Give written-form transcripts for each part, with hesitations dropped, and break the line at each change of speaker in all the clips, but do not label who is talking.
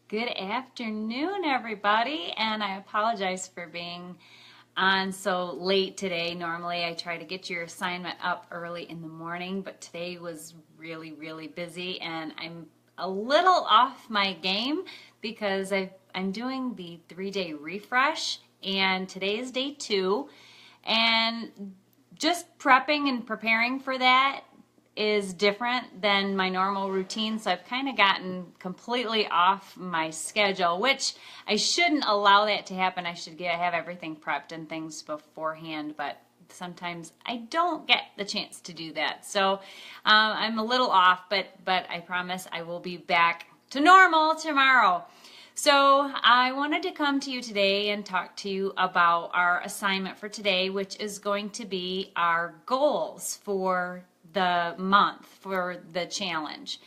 Good afternoon, everybody, and I apologize for being on so late today. Normally, I try to get your assignment up early in the morning, but today was really busy, and I'm a little off my game because I'm doing the 3-day refresh, and today is day 2, and just prepping and preparing for that is different than my normal routine, so I've kind of gotten completely off my schedule, which I shouldn't allow that to happen. I should have everything prepped and things beforehand, but sometimes I don't get the chance to do that. So I'm a little off, but I promise I will be back to normal tomorrow. So I wanted to come to you today and talk to you about our assignment for today, which is going to be our goals for the month, for the challenge.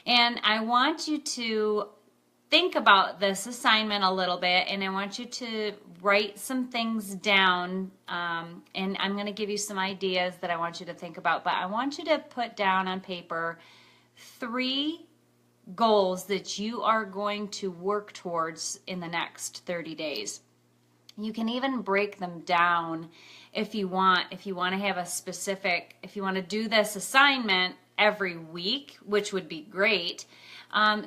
And I want you to think about this assignment a little bit, and I want you to write some things down, and I'm going to give you some ideas that I want you to think about, but I want you to put down on paper 3 goals that you are going to work towards in the next 30 days. You can even break them down if you want to have a specific, if you want to do this assignment every week, which would be great,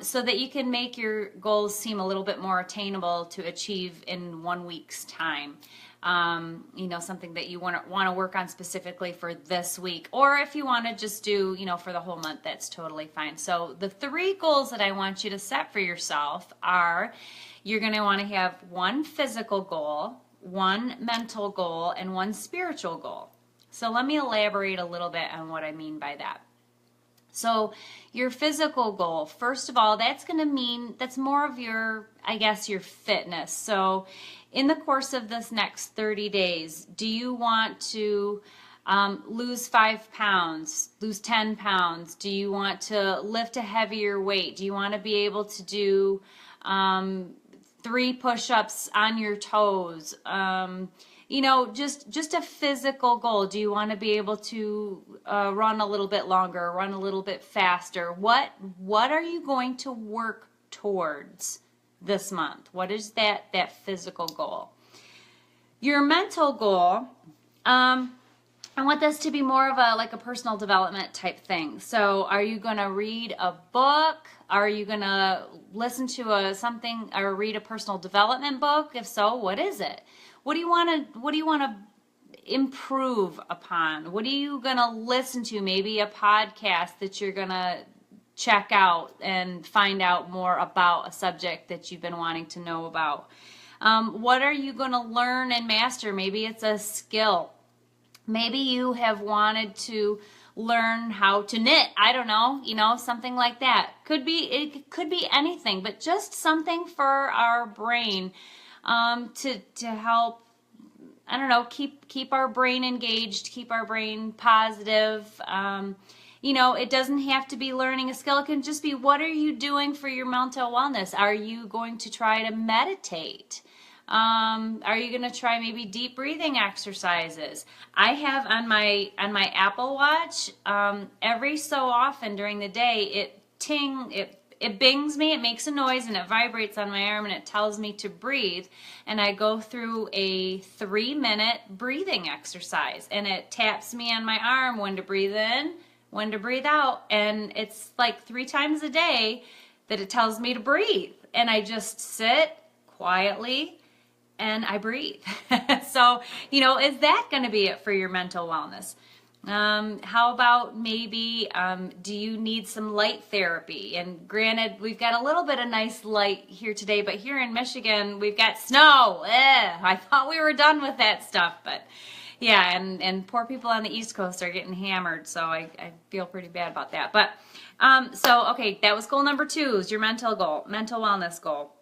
so that you can make your goals seem a little bit more attainable to achieve in 1 week's time. Something that you want to work on specifically for this week, or if you want to just do, for the whole month, that's totally fine. So the 3 goals that I want you to set for yourself are, you're going to want to have 1 physical goal, 1 mental goal, and 1 spiritual goal. So let me elaborate a little bit on what I mean by that. So your physical goal, first of all, that's going to mean, that's more of your, your fitness. So in the course of this next 30 days, do you want to lose 5 pounds, lose 10 pounds? Do you want to lift a heavier weight? Do you want to be able to do 3 push-ups on your toes? Just a physical goal. Do you want to be able to run a little bit longer, run a little bit faster? What are you going to work towards this month? What is that physical goal? Your mental goal, I want this to be more of a personal development type thing. So are you going to read a book? Are you going to listen to something or read a personal development book? If so, what is it? What do you want to improve upon? What are you going to listen to? Maybe a podcast that you're going to check out and find out more about a subject that you've been wanting to know about. What are you going to learn and master? Maybe it's a skill. Maybe you have wanted to learn how to knit. I don't know, something like that. It could be anything, but just something for our brain to help, keep our brain engaged, keep our brain positive. It doesn't have to be learning a skill. It can just be, what are you doing for your mental wellness? Are you going to try to meditate? Are you going to try maybe deep breathing exercises? I have on my Apple Watch, every so often during the day, it bings me, it makes a noise, and it vibrates on my arm, and it tells me to breathe. And I go through a 3-minute breathing exercise, and it taps me on my arm when to breathe in, when to breathe out. And it's like 3 times a day that it tells me to breathe. And I just sit quietly and I breathe. So, is that going to be it for your mental wellness? How about maybe, do you need some light therapy? And granted, we've got a little bit of nice light here today, but here in Michigan, we've got snow. I thought we were done with that stuff, but yeah, and poor people on the East Coast are getting hammered, so I feel pretty bad about that. But, okay, that was goal number 2, is your mental wellness goal.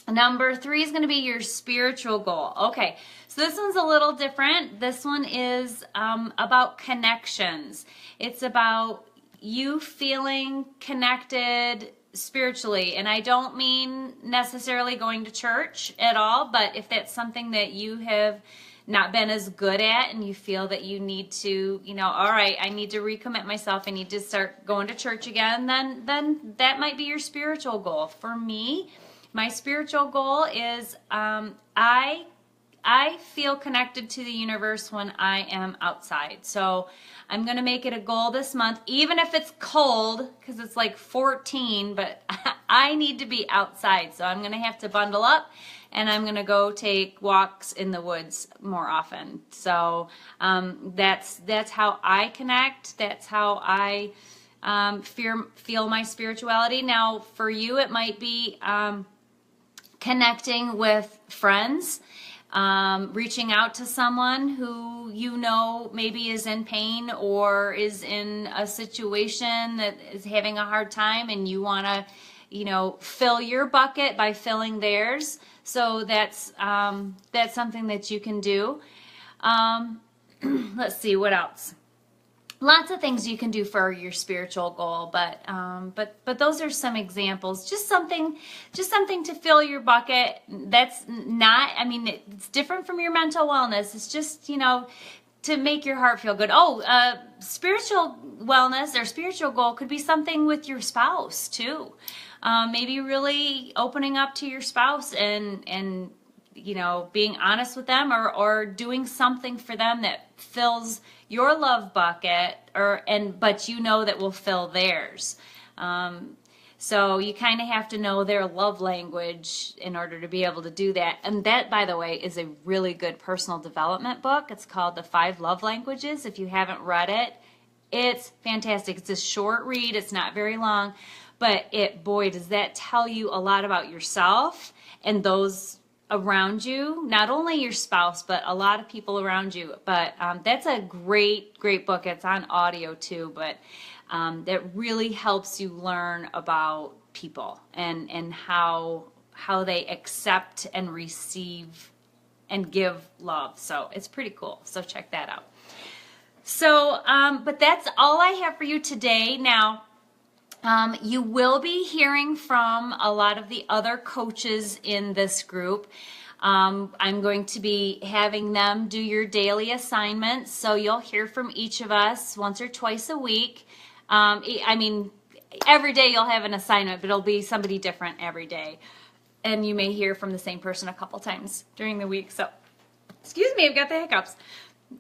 Number 3 is going to be your spiritual goal. Okay, so this one's a little different. This one is about connections. It's about you feeling connected spiritually. And I don't mean necessarily going to church at all, but if that's something that you have not been as good at and you feel that you need to, all right, I need to recommit myself, I need to start going to church again, then that might be your spiritual goal. For me, My spiritual goal is I feel connected to the universe when I am outside. So I'm going to make it a goal this month, even if it's cold, because it's like 14, but I need to be outside. So I'm going to have to bundle up, and I'm going to go take walks in the woods more often. So that's how I connect. That's how I feel my spirituality. Now, for you, it might be connecting with friends. Reaching out to someone who you know maybe is in pain or is in a situation that is having a hard time, and you want to, fill your bucket by filling theirs. So that's something that you can do. Let's see, what else? Lots of things you can do for your spiritual goal, but those are some examples. Just something to fill your bucket. That's not, it's different from your mental wellness. It's just, to make your heart feel good. Spiritual wellness or spiritual goal could be something with your spouse too. Maybe really opening up to your spouse and being honest with them, or doing something for them that fills your love bucket, but that will fill theirs. So you kind of have to know their love language in order to be able to do that. And that, by the way, is a really good personal development book. It's called The 5 Love Languages. If you haven't read it, it's fantastic. It's a short read. It's not very long, but boy, does that tell you a lot about yourself and those around you, not only your spouse, but a lot of people around you. But that's a great book. It's on audio too, but that really helps you learn about people and how they accept and receive and give love. So it's pretty cool. So check that out. So, but that's all I have for you today. Now, you will be hearing from a lot of the other coaches in this group. I'm going to be having them do your daily assignments, so you'll hear from each of us once or twice a week. Every day you'll have an assignment, but it'll be somebody different every day. And you may hear from the same person a couple times during the week. So, excuse me, I've got the hiccups.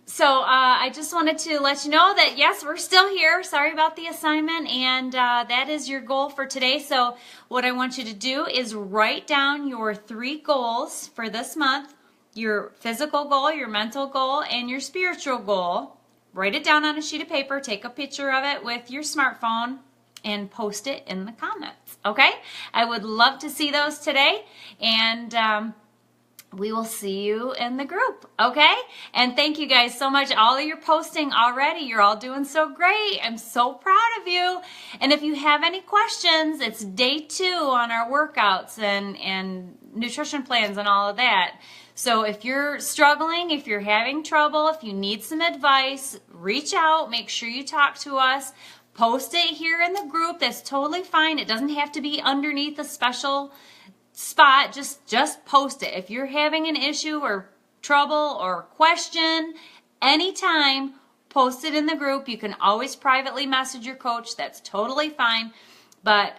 So I just wanted to let you know that, yes, we're still here. Sorry about the assignment, and that is your goal for today. So what I want you to do is write down your 3 goals for this month, your physical goal, your mental goal, and your spiritual goal. Write it down on a sheet of paper, take a picture of it with your smartphone, and post it in the comments, okay? I would love to see those today, and we will see you in the group, okay? And thank you guys so much. All of you posting already. You're all doing so great. I'm so proud of you. And if you have any questions, it's day 2 on our workouts and nutrition plans and all of that. So if you're struggling, if you're having trouble, if you need some advice, reach out. Make sure you talk to us. Post it here in the group. That's totally fine. It doesn't have to be underneath a special spot. Just post it. If you're having an issue or trouble or question, anytime, post it in the group. You can always privately message your coach. That's totally fine. But